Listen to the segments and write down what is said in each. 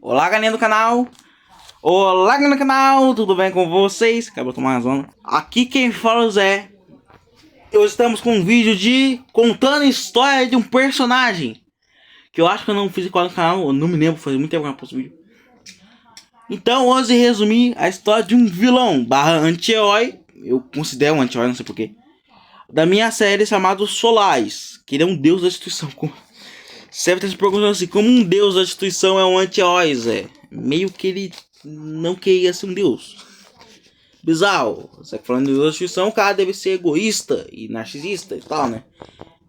Olá galerinha do canal. Olá galerinha do canal, tudo bem com vocês? Acabou de tomar uma zona. Aqui quem fala é o Zé. Hoje estamos com um vídeo de contando a história de um personagem que eu acho que eu não fiz igual no canal, eu não me lembro, faz muito tempo que eu não posto vídeo. Então hoje resumir a história de um vilão barra anti-herói. Eu considero um anti-herói, não sei porquê, da minha série chamado Solaris, que ele é um deus da destruição. Você deve estar se perguntando assim, como um deus da destruição é um anti-herói, Zé? Meio que ele não queria ser um deus. Bizarro. Você falando de deus da destruição, o cara deve ser egoísta e narcisista e tal, né?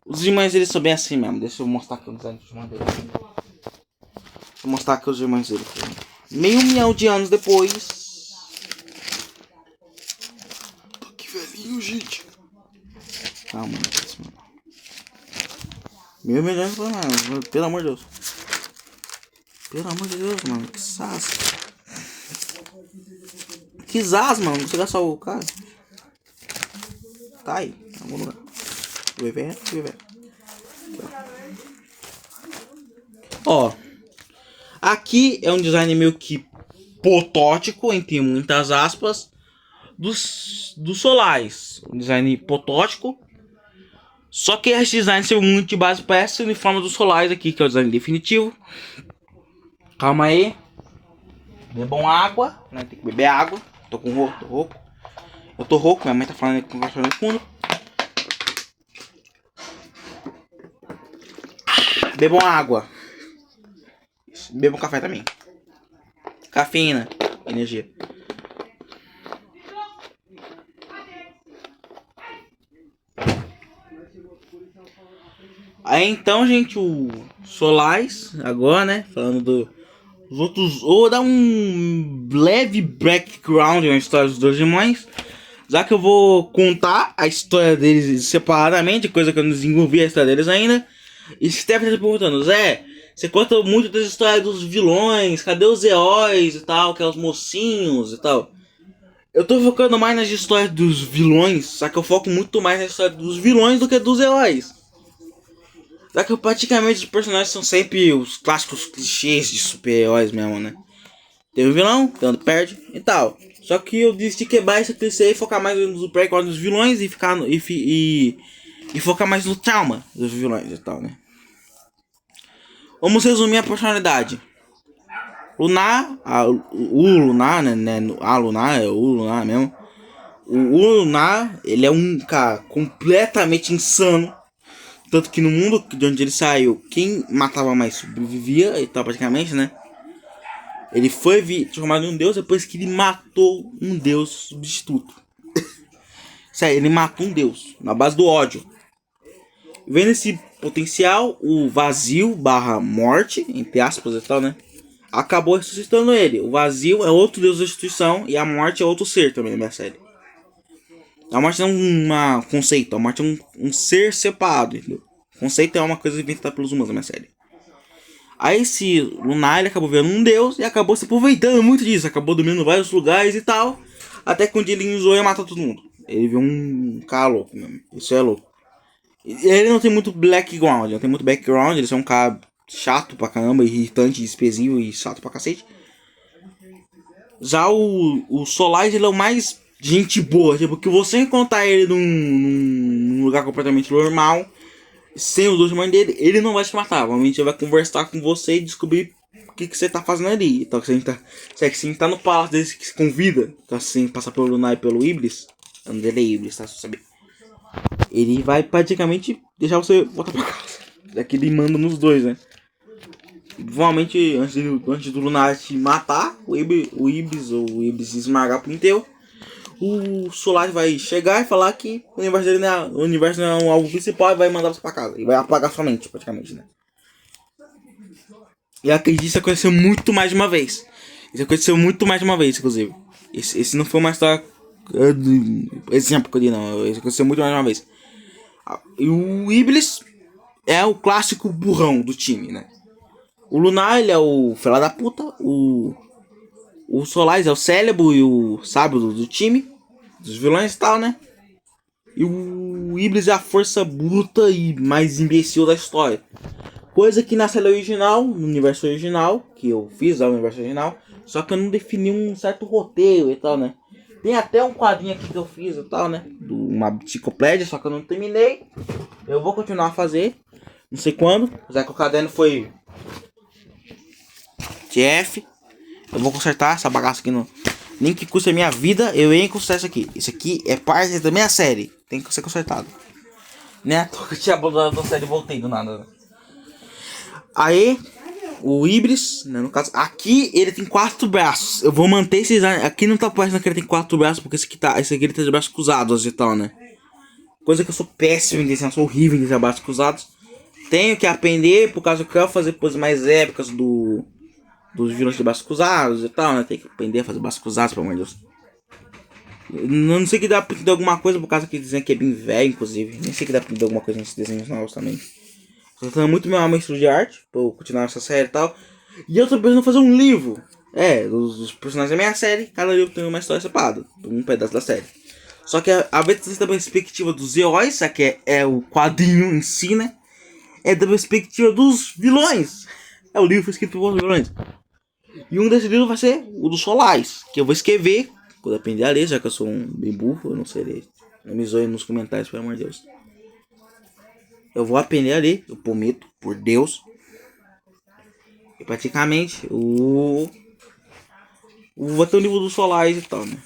Os irmãos dele são bem assim mesmo. Deixa eu mostrar aqui o design dos irmãos dele. Deixa eu mostrar aqui os irmãos dele. Meio milhão de anos depois. Tô que velhinho, gente. Calma, mano. Meio milhão de anos, mano. Pelo amor de Deus. Pelo amor de Deus, mano. Que sas. Que zaz, mano. Você gastar o cara. Tá aí. Em algum lugar. O evento. Ó. Aqui é um design meio que protótipo, entre muitas aspas, dos solares. Um design protótipo. Só que esse design serve muito de base para esse uniforme dos solares aqui, que é o design definitivo. Calma aí. Bebam água, né? Tem que beber água. Tô rouco. Eu tô rouco, minha mãe tá falando com o cachorro no fundo. Bebam água. Bebam café também. Cafeína, energia. Aí então, gente, o Solaris, agora, né? Falando dos outros. Ou dar um leve background na história dos dois irmãos. Já que eu vou contar a história deles separadamente, coisa que eu não desenvolvi a história deles ainda. E você deve estar se perguntando, Zé, você conta muito das histórias dos vilões, cadê os heróis e tal, que é os mocinhos e tal. Eu tô focando mais nas histórias dos vilões, só que eu foco muito mais na história dos vilões do que dos heróis. Já que praticamente os personagens são sempre os clássicos clichês de super-heróis mesmo, né? Tem um vilão, então perde e tal. Só que eu decidi quebrar esse clichê e focar mais nos background dos vilões e ficar e focar mais no trauma dos vilões e tal, né? Vamos resumir a personalidade. Lunar, o Lunar, né? A Lunar é o Lunar mesmo. O Lunar, ele é um cara completamente insano. Tanto que no mundo de onde ele saiu, quem matava mais sobrevivia e tal, praticamente, né? Ele foi transformado em um deus depois que ele matou um deus substituto. Sério, ele matou um deus na base do ódio. Vendo esse potencial, o vazio barra morte, entre aspas e tal, né? Acabou ressuscitando ele. O vazio é outro deus da destruição e a morte é outro ser também na minha série. A morte não é um conceito, a morte é um ser separado, entendeu? O conceito é uma coisa inventada pelos humanos na minha série. Aí esse Lunar, ele acabou vendo um deus e acabou se aproveitando muito disso. Acabou dormindo em vários lugares e tal. Até que um dia ele usou e matou todo mundo. Ele viu um cara louco mesmo. Isso é louco. Ele não tem muito background, não tem muito background. Ele é um cara chato pra caramba, irritante, expressivo e chato pra cacete. Já o Solaris, ele é o mais gente boa, tipo, que você encontrar ele num lugar completamente normal, sem os dois irmãos dele, ele não vai te matar. Provavelmente ele vai conversar com você e descobrir o que você tá fazendo ali. Então, se a gente tá no palácio desse que se convida, então, assim, passar pelo Lunar e pelo Iblis, o nome dele é Iblis, tá? Só saber. Ele vai praticamente deixar você voltar pra casa. Daqui ele manda nos dois, né? Provavelmente, antes do Lunar te matar, o Iblis ou o Iblis esmagar por inteiro, o Solaris vai chegar e falar que o universo não é um alvo principal e vai mandar você pra casa. E vai apagar sua mente, praticamente, né? E acredito que isso aconteceu muito mais de uma vez. Inclusive. Esse não foi uma história... exemplo que eu dei, não. Isso aconteceu muito mais de uma vez. E o Iblis é o clássico burrão do time, né? O Lunar, ele é o fela da puta. O Solaris é o cérebro e o sábio do time, dos vilões e tal, né? E o Iblis é a força bruta e mais imbecil da história. Coisa que na série original, no universo original, que eu fiz lá no universo original, só que eu não defini um certo roteiro e tal, né? Tem até um quadrinho aqui que eu fiz e tal, né? Uma enciclopédia, só que eu não terminei. Eu vou continuar a fazer, não sei quando, já que o caderno foi TF. Eu vou consertar essa bagaça aqui no... Nem que custe a minha vida, eu ia consertar isso aqui. Isso aqui é parte da minha série, tem que ser consertado. Né? Eu tinha abandonado a série e voltei do nada. Aí, o Ibris, né, no caso, aqui ele tem 4 braços. Eu vou manter esses. Aqui não tá parecendo que ele tem 4 braços, porque esse aqui ele tá de braços cruzados e tal, né? Coisa que eu sou péssimo em desenhar, sou horrível em desenhar braços cruzados. Tenho que aprender, por causa que eu quero fazer coisas mais épicas dos vilões de braços cruzados e tal, né? Tem que aprender a fazer braços cruzados, pelo amor de Deus. Eu não sei que dá pra aprender alguma coisa, por causa que desenho aqui é bem velho, inclusive. Nem sei que dá pra aprender alguma coisa nesses desenhos novos também. Tô tentando muito meu amor de arte, pra eu continuar essa série e tal. E eu tô pensando em fazer um livro. Dos personagens da minha série, cada livro tem uma história separada, um pedaço da série. Só que a vez da perspectiva dos heróis, isso aqui é o quadrinho em si, né? É da perspectiva dos vilões. É o livro escrito por vilões. E um desses livros vai ser o dos Solais, que eu vou escrever quando aprender a ler, já que eu sou um bem burro, eu não sei ler. Não me zoe nos comentários, pelo amor de Deus. Eu vou aprender a ler, eu prometo, por Deus. E praticamente vou ter o livro dos Solais e tal, né?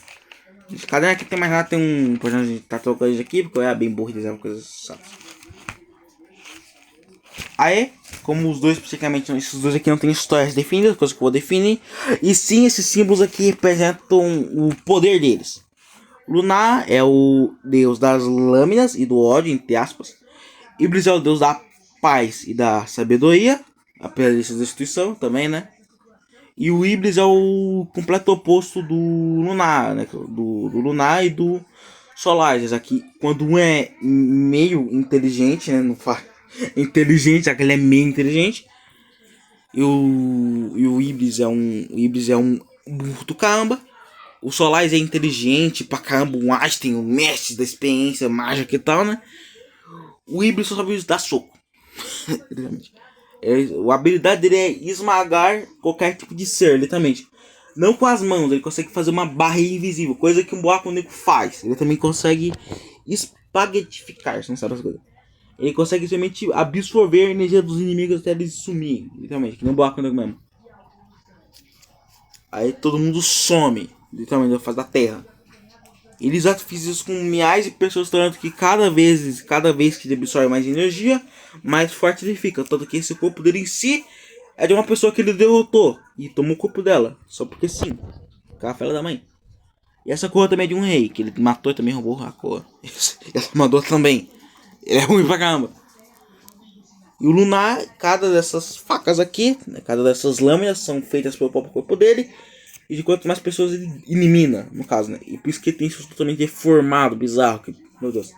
Esse caderno aqui tem mais nada, tem um personagem de tartaruga aqui, porque eu era bem burro e desenhava coisas chatas. Aí, como os dois praticamente, esses dois aqui não tem histórias definidas, coisas que eu vou definir. E sim, esses símbolos aqui representam o poder deles. Lunar é o deus das lâminas e do ódio, entre aspas. Iblis é o deus da paz e da sabedoria, apesar dessa destruição também, né? E o Iblis é o completo oposto do Lunar, né? Do Lunar e do Solares. Aqui, quando um é meio inteligente, né? Não faz inteligente, aquele é meio inteligente. E o Iblis é um burro do caramba. O Solares é inteligente pra caramba, um Einstein, um mestre da experiência mágica e tal, né? O Iblis só sabe dar soco. A habilidade dele é esmagar qualquer tipo de ser, literalmente. Não com as mãos, ele consegue fazer uma barreira invisível, coisa que um buraco negro faz. Ele também consegue espaguetificar, se não sabe as coisas. Ele consegue simplesmente absorver a energia dos inimigos até eles sumirem, literalmente, que nem um buraco negro mesmo. Aí todo mundo some, literalmente, da face da terra. Eles já fizeram isso com milhares de pessoas, tanto que cada vez que ele absorve mais energia, mais forte ele fica. Tanto que esse corpo dele em si é de uma pessoa que ele derrotou e tomou o corpo dela, só porque sim. Café da mãe. E essa coroa também é de um rei, que ele matou e também roubou a coroa. Essa mandou também. Ele é ruim pra caramba. E o Lunar, cada dessas facas aqui, né, cada dessas lâminas são feitas pelo próprio corpo dele. E de quanto mais pessoas ele elimina, no caso, né? E por isso que ele tem isso totalmente deformado, bizarro. Que, meu Deus.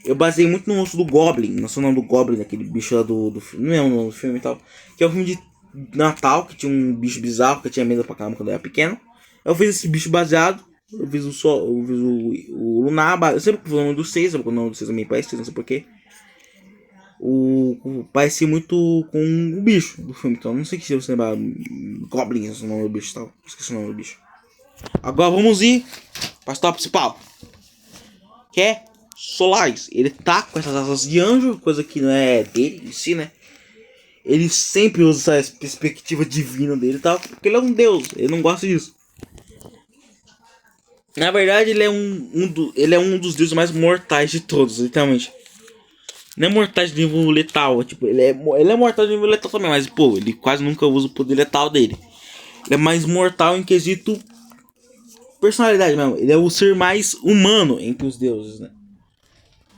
Eu baseei muito no rosto do Goblin. Não sei o nome do Goblin, aquele bicho lá do filme. Não é o nome do filme e tal. Que é um filme de Natal, que tinha um bicho bizarro, que eu tinha medo pra caramba quando eu era pequeno. Eu fiz esse bicho baseado. Eu fiz o Lunar. Eu sempre que o nome do 6, o nome do 6 também parece, não sei porquê. Parece muito com o bicho do filme, então não sei se você lembrar. Goblin, esse é o nome do bicho, tal. Esqueci o nome do bicho. Agora vamos ir para a história principal, que é Solaris. Ele tá com essas asas de anjo, coisa que não é dele em si, né? Ele sempre usa essa perspectiva divina dele, tal, porque ele é um deus. Ele não gosta disso. Na verdade, ele é um dos deuses mais mortais de todos, literalmente. Não é mortal de nível letal, tipo, ele é mortal de nível letal também, mas pô, ele quase nunca usa o poder letal dele. Ele é mais mortal em quesito personalidade mesmo. Ele é o ser mais humano entre os deuses, né?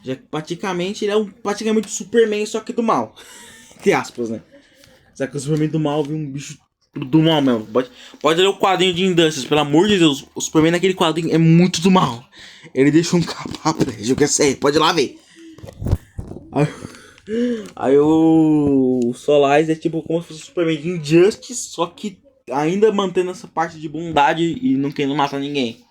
Já que praticamente ele é praticamente o Superman, só que do mal. Entre aspas, né? Só que o Superman do mal viu um bicho do mal mesmo. Pode ler o quadrinho de Injustice, pelo amor de Deus. O Superman naquele quadrinho é muito do mal. Ele deixa um capa pra ele, jogo é sério, pode ir lá ver. Aí o Solaris é tipo como se fosse o Superman de Injustice, só que ainda mantendo essa parte de bondade e não querendo matar ninguém.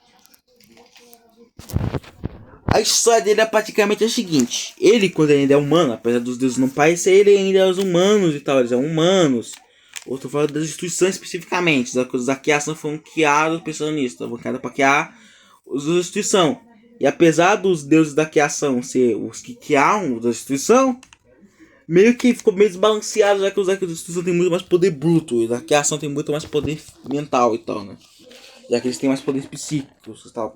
A história dele é praticamente a seguinte. Ele, quando ele ainda é humano, apesar dos deuses não parecer, ele ainda é os humanos e tal. Eles são humanos. Ou tô falando das instituições especificamente. Os Zaquias foram criados pensando nisso. Estavam criados para criar os da instituição. E apesar dos deuses da criação ser os que criaram os da instituição, meio que ficou meio desbalanceado, já que os da instituição têm muito mais poder bruto. E os da criação tem muito mais poder mental e tal, né? Já que eles têm mais poderes psíquicos e tal.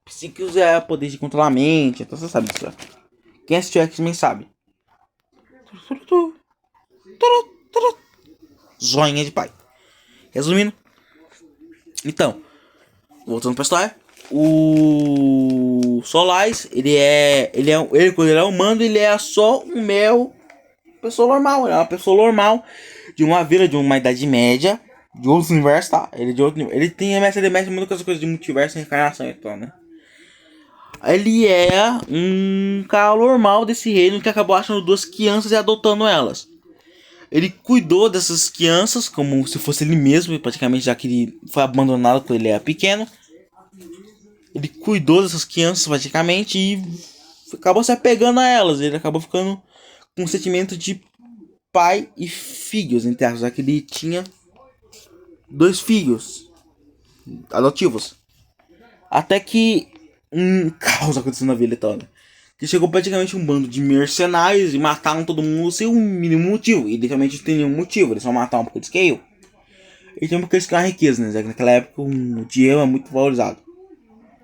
Psíquicos é poder de controlar a mente, então você sabe disso. Quem assistiu X-Men sabe. Joinha de pai. Resumindo. Então, voltando pra história. O Solaris, ele quando ele é humano, ele é só um mero pessoa normal. Ele é uma pessoa normal de uma vila, de uma idade média, de outros universos, tá? Ele é de outro nível. Ele tem ele mexe muito com as coisas de multiverso, reencarnação e tal, né? Ele é um cara normal desse reino que acabou achando duas crianças e adotando elas. Ele cuidou dessas crianças como se fosse ele mesmo, praticamente, já que ele foi abandonado quando ele era pequeno. Ele cuidou dessas crianças praticamente e acabou se apegando a elas. Ele acabou ficando com um sentimento de pai e filhos, entre aspas, já que ele tinha 2 filhos adotivos. Até que um caos aconteceu na vila e tal, né? Que chegou praticamente um bando de mercenários e mataram todo mundo sem um mínimo motivo. E literalmente não tem nenhum motivo, eles só mataram porque eles queriam. E tem porque eles queriam a riqueza, né? Já que naquela época o dinheiro é muito valorizado.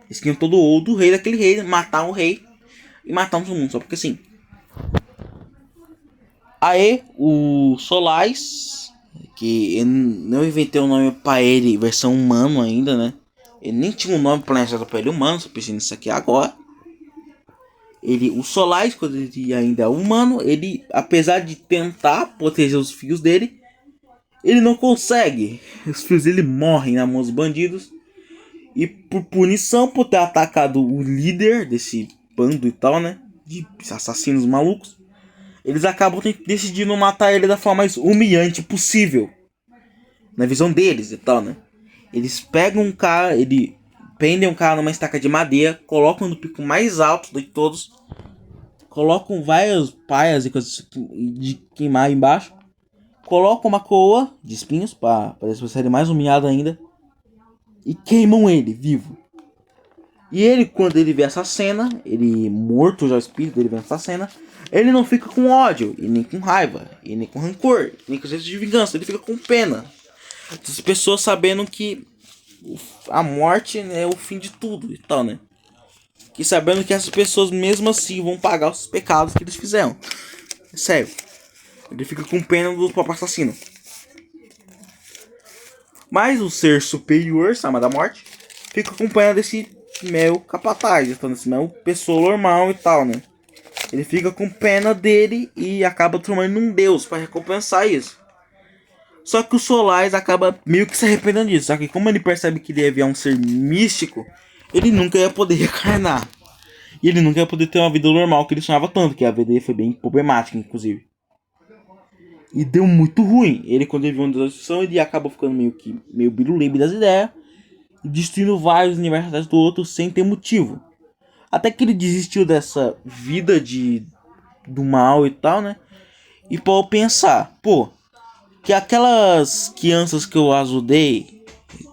Eles queriam todo o ouro do rei daquele rei, mataram o rei e mataram todo mundo, só porque sim. Aí o Solaris, que eu não inventei o nome pra ele, versão humano ainda, né? Ele nem tinha um nome planejado pra ele humano, só pensei nisso aqui agora. O Solaris, quando ele ainda é humano, ele, apesar de tentar proteger os filhos dele, ele não consegue. Os filhos dele morrem na mão dos bandidos. E por punição por ter atacado o líder desse bando e tal, né? De assassinos malucos. Eles acabam decidindo matar ele da forma mais humilhante possível. Na visão deles e tal, né? Eles pegam um cara, prendem um cara numa estaca de madeira, colocam no pico mais alto de todos, colocam várias paias e coisas de queimar embaixo, colocam uma coroa de espinhos para deixar ele mais humilhado ainda, e queimam ele vivo. E ele, quando ele vê essa cena, ele morto já o espírito dele vendo essa cena, ele não fica com ódio, e nem com raiva, e nem com rancor, e nem com senso de vingança, ele fica com pena. As pessoas sabendo que a morte é o fim de tudo e tal, né? E sabendo que essas pessoas mesmo assim vão pagar os pecados que eles fizeram. É sério. Ele fica com pena do próprio assassino. Mas o ser superior, Sama da Morte, fica com pena desse mel capataz, então desse mel pessoa normal e tal, né? Ele fica com pena dele e acaba transformando num deus para recompensar isso. Só que o Solaris acaba meio que se arrependendo disso. Só que como ele percebe que ele é um ser místico, ele nunca ia poder reencarnar. E ele nunca ia poder ter uma vida normal que ele sonhava tanto, que a vida dele foi bem problemática, inclusive. E deu muito ruim. Ele, quando ele viu uma destruição, ele acabou ficando meio biruleibe das ideias. E destruindo vários universos atrás do outro sem ter motivo. Até que ele desistiu dessa vida do mal e tal, né? E pô, pensar, que aquelas crianças que eu ajudei,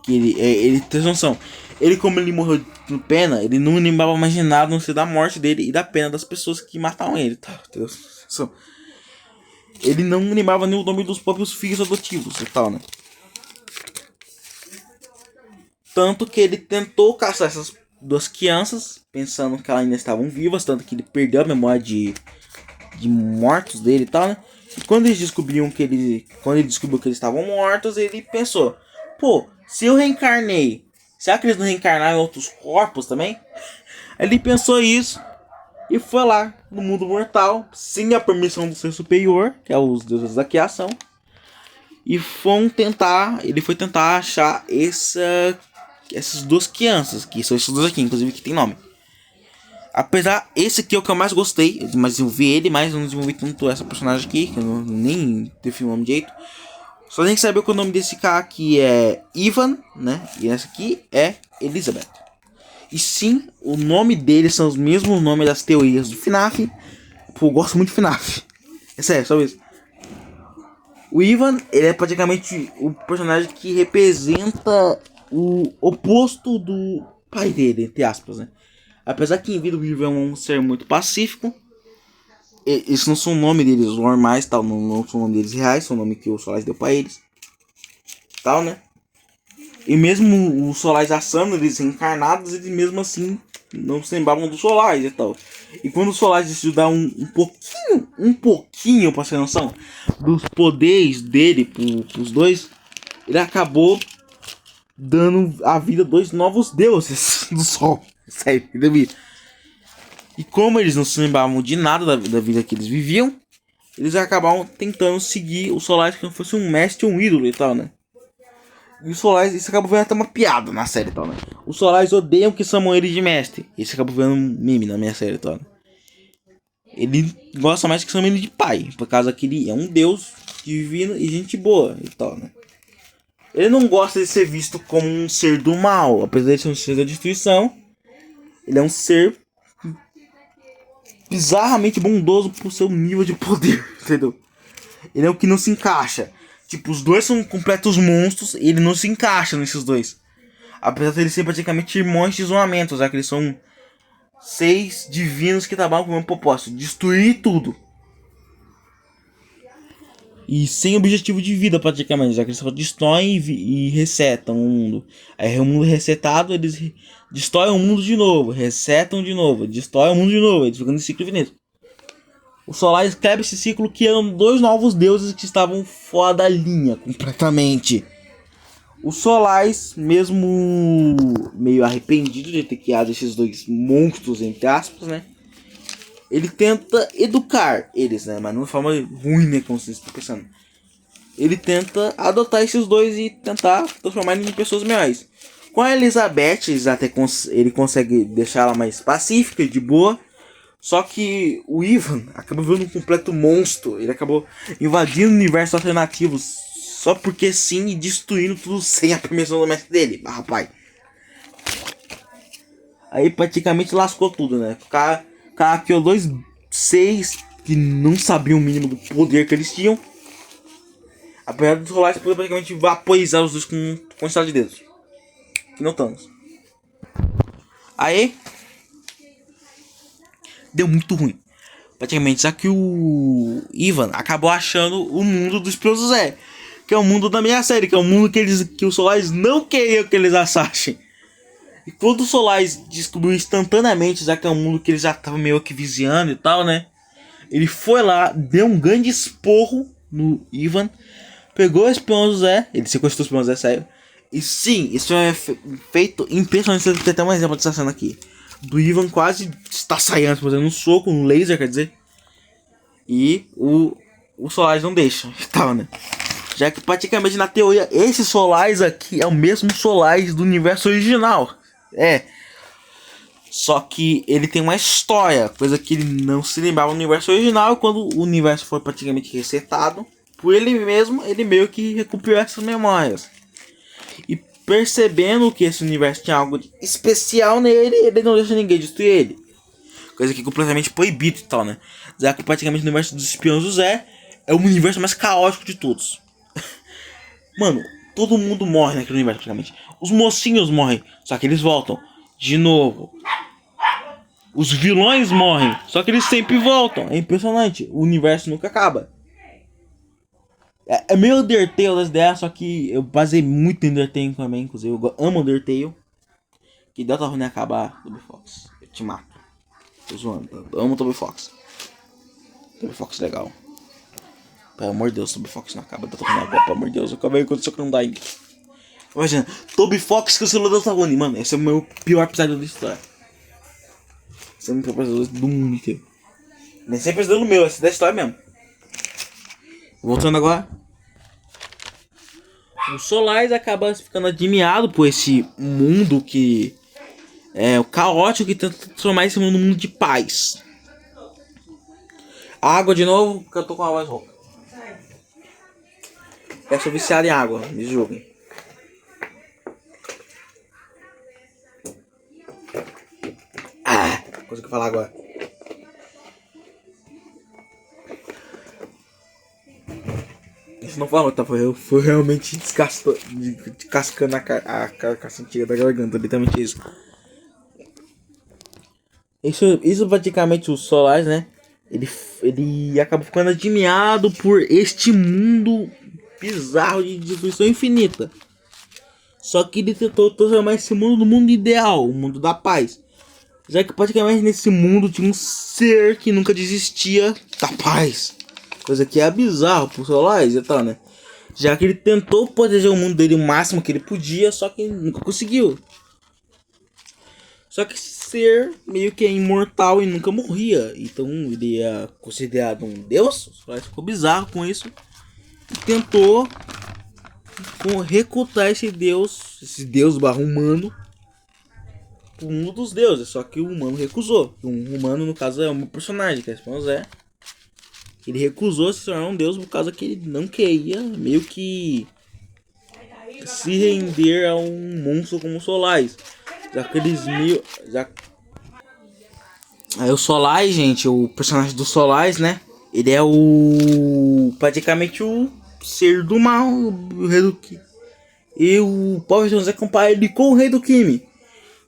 que ele tem noção, ele como ele morreu com pena, ele não lembrava mais de nada, não sei da morte dele e da pena das pessoas que mataram ele, tá? Ele não lembrava nem o nome dos próprios filhos adotivos e tal, né? Tanto que ele tentou caçar essas 2 crianças, pensando que elas ainda estavam vivas, tanto que ele perdeu a memória de mortos dele e tal, né? E quando ele descobriu que eles estavam mortos, ele pensou, se eu reencarnei, será que eles não reencarnaram em outros corpos também? Ele pensou isso e foi lá no mundo mortal, sem a permissão do ser superior, que é os deuses da criação, e ele foi tentar achar essas 2 crianças, que são esses 2 aqui, inclusive, que tem nome. Apesar, esse aqui é o que eu mais gostei, mas eu vi ele, mas eu não desenvolvi tanto essa personagem aqui, que eu nem defini o nome direito. Só tem que saber que o nome desse cara aqui é Ivan, né? E essa aqui é Elizabeth. E sim, o nome deles são os mesmos nomes das teorias do FNAF. Pô, eu gosto muito de FNAF. É sério, só isso. O Ivan, ele é praticamente o personagem que representa o oposto do pai dele, entre aspas, né? Apesar que em vida o Ivan é um ser muito pacífico. Esses não são o nome deles normais, tal, não são o nome deles reais, são o nome que o Solaris deu pra eles. Tal, né? E mesmo os Solaris assando, eles encarnados, eles mesmo assim não se lembravam do Solaris e tal. E quando o Solaris decidiu dar um pouquinho, pra ter noção, dos poderes dele pros dois, ele acabou dando a vida a dois novos deuses do Sol. Sério, entendeu? E como eles não se lembravam de nada da vida que eles viviam, eles acabavam tentando seguir o Solaris como se fosse um mestre, um ídolo e tal, né? E o Solaris, isso acabou vendo até uma piada na série e tal, né? Os Solaris odeiam que chamam ele de mestre. Isso acabou vendo um meme na minha série e tal, né? Ele gosta mais que chamam ele de pai, por causa que ele é um deus divino e gente boa e tal, né? Ele não gosta de ser visto como um ser do mal, apesar de ser um ser da destruição. Ele é um ser bizarramente bondoso por seu nível de poder, entendeu? Ele é o que não se encaixa. Tipo, os dois são completos monstros e ele não se encaixa nesses dois. Apesar de eles serem praticamente irmãos de isolamento, já que eles são 6 divinos que trabalham com o mesmo propósito: destruir tudo. E sem objetivo de vida, praticamente, já que eles só destroem e resetam o mundo. Aí o mundo resetado, eles destroem o mundo de novo, resetam de novo, destroem o mundo de novo, eles ficam nesse ciclo infinito. O Solaris quebra esse ciclo, que eram dois novos deuses que estavam fora da linha, completamente. O Solaris, mesmo meio arrependido de ter criado esses dois monstros, entre aspas, né? Ele tenta educar eles, né? Mas não de forma ruim, né? Como vocês estão pensando. Ele tenta adotar esses dois e tentar transformar eles em pessoas melhores. Com a Elizabeth, ele consegue deixar ela mais pacífica e de boa. Só que o Ivan acabou virando um completo monstro. Ele acabou invadindo universos alternativos só porque sim, e destruindo tudo sem a permissão do mestre dele, rapaz. Aí praticamente lascou tudo, né? O cara criou dois seis que não sabiam o mínimo do poder que eles tinham. Apesar dos Solaris poder praticamente vaporizar os dois com um estado de dedos. Que não Thanos. Aí deu muito ruim. Praticamente, já que o Ivan acabou achando o mundo dos Espiões do Zé, que é o mundo da minha série, que é o mundo que os Solaris não queriam que eles achassem. E quando o Solaris descobriu instantaneamente, já que é um mundo que eles já estavam meio que vigiando e tal, né? Ele foi lá, deu um grande esporro no Ivan, pegou o Espião do Zé, ele sequestrou o Espião do Zé, saiu. E sim, isso é feito impressionante. Você tem até um exemplo dessa cena aqui. Do Ivan quase está saindo, fazendo um soco, um laser, quer dizer. E o Solaris não deixa, tal, né? Já que praticamente na teoria, esse Solaris aqui é o mesmo Solaris do universo original. É. Só que ele tem uma história, coisa que ele não se lembrava no universo original. Quando o universo foi praticamente resetado por ele mesmo, ele meio que recuperou essas memórias. E percebendo que esse universo tinha algo especial nele, ele não deixa ninguém destruir ele. Coisa que é completamente proibido e tal, né? Já que praticamente o universo dos Espiões do Zé é o universo mais caótico de todos. Mano, todo mundo morre naquele universo praticamente. Os mocinhos morrem, só que eles voltam de novo. Os vilões morrem, só que eles sempre voltam. É impressionante, o universo nunca acaba. É meio Undertale das ideias, só que eu basei muito em Undertale também. Inclusive, eu amo Undertale. Que Delta ruim acabar, Toby Fox. Eu te mato. Tô zoando, eu amo Toby Fox. Toby Fox legal. Pelo amor de Deus, Toby Fox não acaba. Delta ruim agora, pelo amor de Deus. Eu acabei com isso que não dá ainda. Imagina, Toby Fox cancelou Delta ruim. Mano, esse é o meu pior episódio da história. Esse é o meu pior episódio do mundo inteiro. Nem sempre é do meu, esse é da história mesmo. Voltando agora. O Solaris acaba ficando admirado por esse mundo que é o caótico, que tenta transformar esse mundo num mundo de paz. Água de novo, porque eu tô com a voz rouca. Eu sou viciado em água, me julguem. consegui falar agora. Isso não falou, tá? Foi realmente descascando a carcaça antiga da garganta, literalmente isso. Isso praticamente os Solares, né? Ele acaba ficando admirado por este mundo bizarro de destruição infinita. Só que ele tentou transformar esse mundo no mundo ideal, o mundo da paz. Já que praticamente nesse mundo tinha um ser que nunca desistia da paz. Coisa que é bizarro pro Solaris e tal, né? Já que ele tentou proteger o mundo dele o máximo que ele podia, só que nunca conseguiu. Só que esse ser meio que é imortal e nunca morria. Então ele é considerado um deus. O Solaris ficou bizarro com isso. E tentou recrutar esse deus barra humano, pro mundo dos deuses. Só que o humano recusou. Um humano, no caso, é um personagem, que é Zé. Ele recusou se tornar um deus por causa que ele não queria meio que se render a um monstro como o Solaris. Já que eles Aí o Solaris, gente, o personagem do Solaris, né? Ele é praticamente o ser do mal, o rei do Kimi. E o Power Zé compara ele com o rei do Kimi.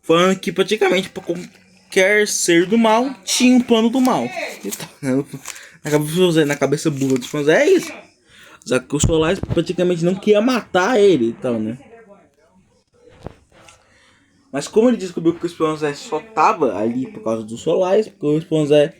Falando que praticamente para qualquer ser do mal tinha um plano do mal. Na cabeça burra dos fãs é isso. Só que o Solaris praticamente não queria matar ele e tal, né? Mas como ele descobriu que o Esponzé só tava ali por causa do Solaris, porque o Esponzé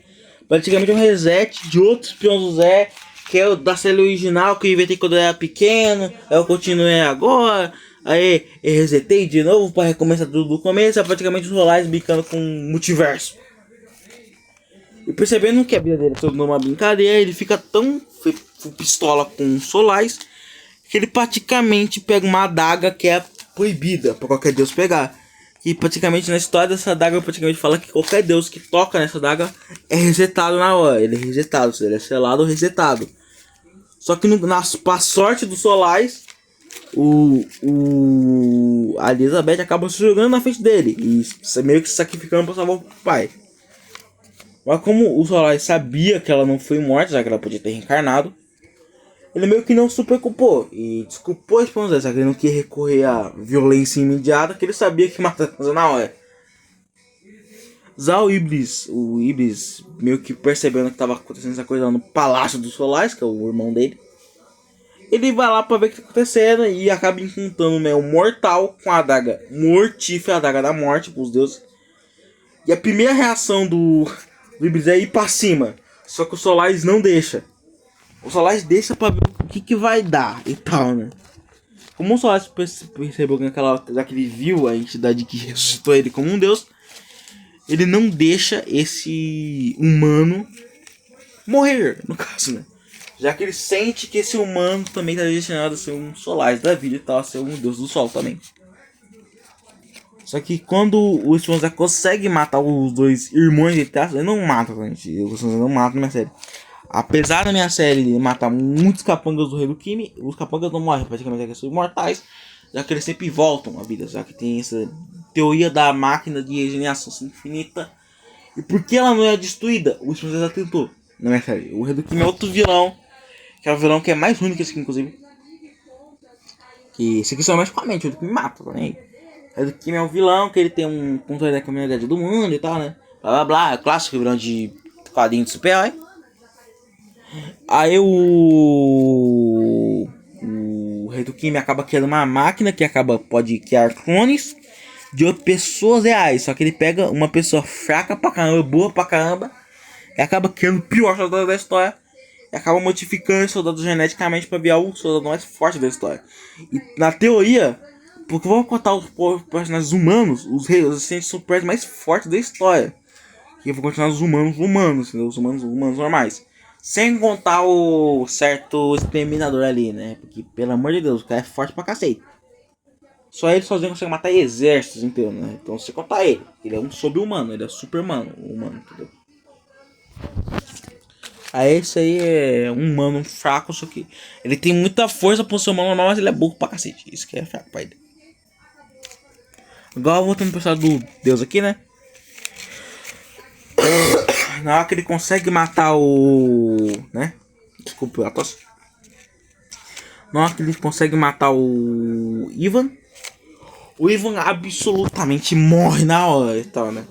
praticamente é um reset de outro Esponzé, que é o da série original, que eu inventei quando eu era pequeno, eu continuei agora, aí eu resetei de novo para recomeçar tudo do começo, é praticamente o Solaris brincando com o multiverso. E percebendo que a vida dele é toda uma brincadeira, ele fica tão pistola com o Solaris, que ele praticamente pega uma adaga que é proibida para qualquer deus pegar. E praticamente na história dessa adaga praticamente fala que qualquer deus que toca nessa adaga é resetado na hora. Ele é resetado, ele é selado ou resetado. Só que pra sorte do Solaris, a Elizabeth acaba se jogando na frente dele. E meio que se sacrificando pra salvar o pai. Mas como o Solaris sabia que ela não foi morta, já que ela podia ter reencarnado, ele meio que não se preocupou e desculpou a esposa, só que ele não queria recorrer à violência imediata, que ele sabia que matava na hora. Já o Iblis meio que percebendo que estava acontecendo essa coisa no Palácio dos Solaris, que é o irmão dele, ele vai lá para ver o que está acontecendo e acaba encontrando o mortal com a adaga mortífera, a adaga da morte para os deuses. E a primeira reação do Iblis é ir para cima, só que o Solaris não deixa. O Solaris deixa pra ver o que vai dar e tal, né? Como o Solaris percebeu que já que ele viu a entidade que ressuscitou ele como um deus, ele não deixa esse humano morrer, no caso, né? Já que ele sente que esse humano também está destinado a ser um Solaris da vida e tal, a ser um deus do sol também. Só que quando o Esponja consegue matar os dois irmãos de Tassi, ele não mata, gente. O Esponja não mata na minha série. Apesar da minha série matar muitos capangas do rei do Kimi, os capangas não morrem, praticamente eles são imortais, já que eles sempre voltam à vida, já que tem essa teoria da máquina de regeneração infinita. E por que ela não é destruída? O Esponja já tentou, na minha série. O rei do Kimi é outro vilão, que é o vilão que é mais ruim que esse aqui, inclusive. Que esse aqui somente com a mente, o rei do Kimi mata também. O rei do Kimi é um vilão, que ele tem um controle da comunidade do mundo e tal, né? Blá blá blá, é clássico vilão de quadrinho de super-herói. Aí o rei do Kimi acaba criando uma máquina que pode criar clones de pessoas reais. Só que ele pega uma pessoa fraca pra caramba, boa pra caramba, e acaba criando o pior soldado da história. E acaba modificando esse soldado geneticamente pra virar o soldado mais forte da história. E na teoria, porque vamos contar os personagens humanos, os reis são os personagens mais fortes da história. E eu vou continuar os humanos, entendeu? Os humanos normais. Sem contar o certo exterminador ali, né? Porque, pelo amor de Deus, o cara é forte pra cacete. Só ele sozinho consegue matar exércitos inteiros, né? Então, se contar ele é um sobre-humano, ele é super-humano, entendeu? Aí, esse aí é um humano fraco, só que ele tem muita força pro ser humano normal, mas ele é burro pra cacete. Isso que é fraco pra ele. Agora, voltando pro pessoal do Deus aqui, né? Na hora que ele consegue matar o... né? Desculpa, a tosse. Na hora que ele consegue matar o Ivan absolutamente morre na hora e tal, né?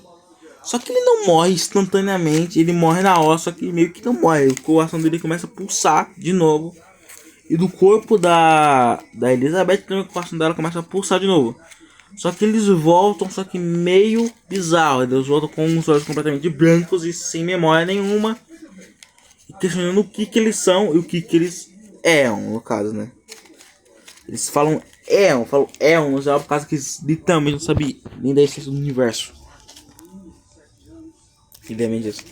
Só que ele não morre instantaneamente, ele morre na hora, só que meio que não morre. O coração dele começa a pulsar de novo. E do corpo da Elizabeth também o coração dela começa a pulsar de novo. Só que eles voltam, só que meio bizarro. Eles voltam com os olhos completamente brancos e sem memória nenhuma. E questionando o que eles são e o que eles eram, no caso, né? Eles falam Eon no geral por causa que eles literalmente não sabiam nem da essência do universo. Evidentemente isso.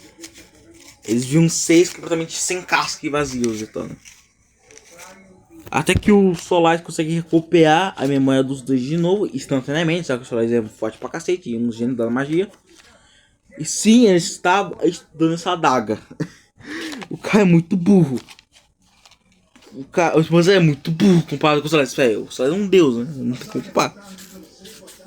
Eles viam 6 completamente sem casca e vazios, então, né? Até que o Solaris consegue recuperar a memória dos dois de novo, instantaneamente, sabe que o Solaris é forte pra cacete, e um gênio da magia. E sim, ele está estudando essa adaga. O cara é muito burro. O esposo é muito burro comparado com o Solaris. O Solaris é um deus, né? Não tem como comparar.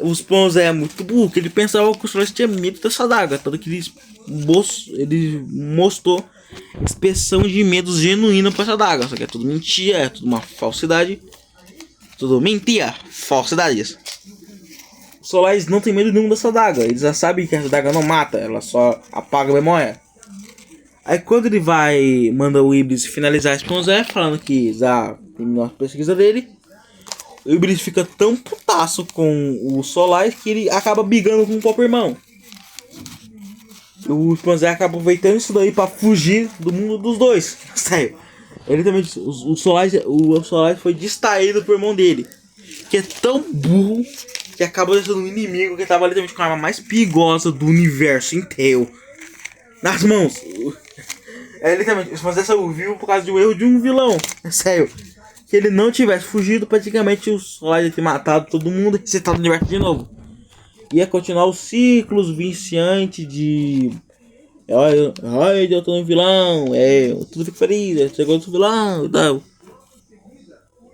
O esposo é muito burro, que ele pensava que o Solaris tinha medo dessa adaga. Tanto que ele mostrou expressão de medo genuíno pra essa adaga. Só que é tudo mentira, é tudo uma falsidade. Tudo mentira, falsidades. O Solaris não tem medo nenhum dessa adaga. Eles já sabem que essa adaga não mata, ela só apaga a memória. Aí quando ele manda o Iblis finalizar a Esponzé, falando que já terminou a pesquisa dele. O Iblis fica tão putaço com o Solaris que ele acaba brigando com o próprio irmão. O Esponzé acaba aproveitando isso daí pra fugir do mundo dos dois. Sério. Ele também, o Solaris foi distraído pro irmão dele, que é tão burro que acaba deixando um inimigo que tava literalmente com a arma mais perigosa do universo inteiro nas mãos. Literalmente, o Esponzé saiu vivo por causa do erro de um vilão. É sério. Se ele não tivesse fugido, praticamente o Solaris ia ter matado todo mundo e resetado o universo de novo. Ia continuar os ciclos viciantes de... Ai, eu tô no vilão, tudo fica feliz, chegou no vilão e tal.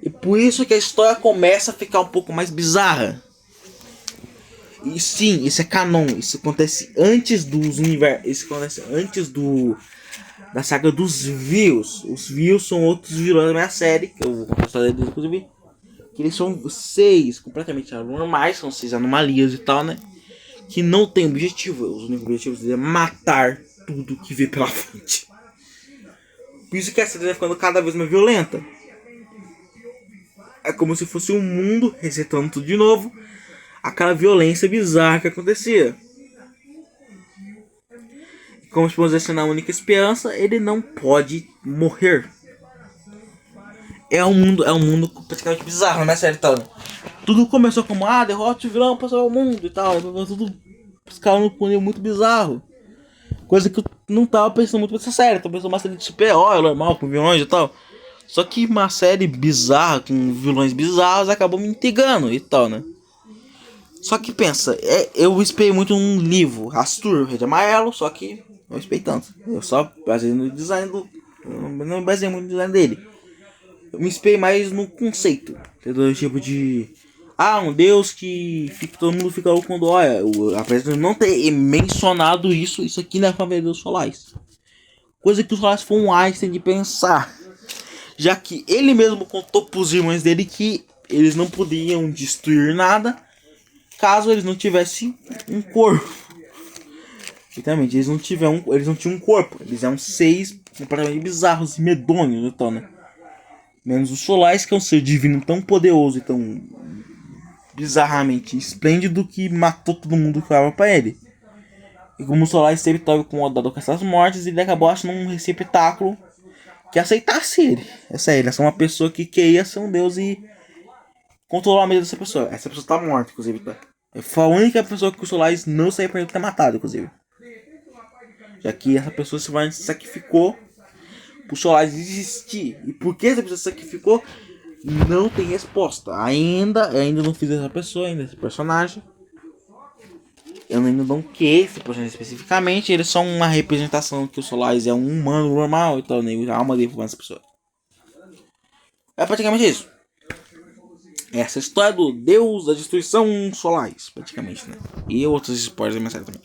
E por isso que a história começa a ficar um pouco mais bizarra. E sim, isso é canon, isso acontece antes dos universos, isso acontece antes da saga dos Vils. Os Vils são outros vilões da minha série, que eu vou contar a história deles, inclusive. Que eles são 6 completamente anormais, são 6 anomalias e tal, né? Que não tem objetivo. Os únicos objetivos é matar tudo que vê pela frente. Por isso que a série vai ficando cada vez mais violenta. É como se fosse um mundo resetando tudo de novo. Aquela violência bizarra que acontecia. Como se fosse a única esperança, ele não pode morrer. É um mundo praticamente bizarro, né, série tal. Tudo começou como, derrote o vilão pra salvar o mundo e tal. Tudo escalando com um nível muito bizarro. Coisa que eu não tava pensando muito nessa série. Tava pensando uma série de super-herói, normal, com vilões e tal. Só que uma série bizarra, com vilões bizarros, acabou me intrigando e tal, né. Só que pensa, eu esperei muito num livro, Astur, Rei de Amarelo, só que não esperei tanto. Eu só baseei no design não baseei muito no design dele. Eu me inspirei mais no conceito, entendeu? Tipo de... um deus que todo mundo fica louco quando olha. Apesar de não ter mencionado isso aqui na família dos Solaris. Coisa que os Solaris foi um Einstein de pensar. Já que ele mesmo contou pros irmãos dele que eles não podiam destruir nada caso eles não tivessem um corpo. Exatamente, eles não tinham um corpo. Eles eram 6 completamente bizarros e medonhos, então, né? Menos o Solaris, que é um ser divino tão poderoso e tão bizarramente esplêndido que matou todo mundo que olhava pra ele. E como o Solaris sempre estava incomodado com essas mortes, ele acabou achando um receptáculo que aceitasse ele. Ele é uma pessoa que queria ser um deus e controlar a mente dessa pessoa. Essa pessoa tá morta, inclusive, tá? Foi a única pessoa que o Solaris não saiu pra ele ter matado, inclusive. Já que essa pessoa se sacrificou pro Solaris existir. E por que essa pessoa se sacrificou? Não tem resposta. Ainda não fiz essa pessoa, ainda esse personagem. Eu ainda não quero esse personagem especificamente. Ele é só uma representação que o Solaris é um humano normal e tal, nem a alma dele foi essa pessoa. É praticamente isso. Essa história do Deus da Destruição Solaris, praticamente, né? E outros spoilers da minha série também.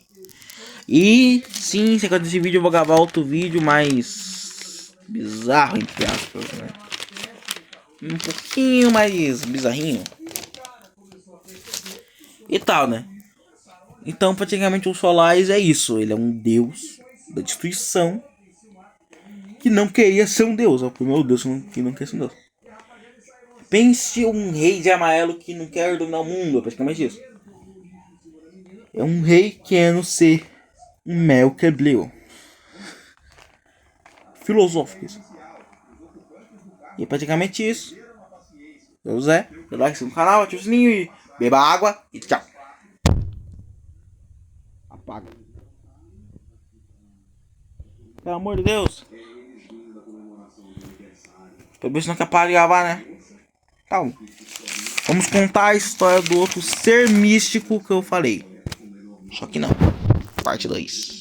E sim, se acabar desse vídeo eu vou gravar outro vídeo mais bizarro, entre aspas, né? Um pouquinho mais bizarrinho. E tal, né? Então praticamente o Solaris é isso. Ele é um deus da destruição que não queria ser um deus. É o primeiro deus que não quer ser um deus. Pense um rei de amarelo que não quer dominar o mundo. É praticamente isso. É um rei querendo ser um Melkor filosófico isso. E é praticamente isso. Eu Zé, dê like no canal, ative o sininho e beba água e tchau. Apaga. Pelo amor de Deus. Pelo menos não quer parar de gravar, né? Então, vamos contar a história do outro ser místico que eu falei. Só que não. Parte 2.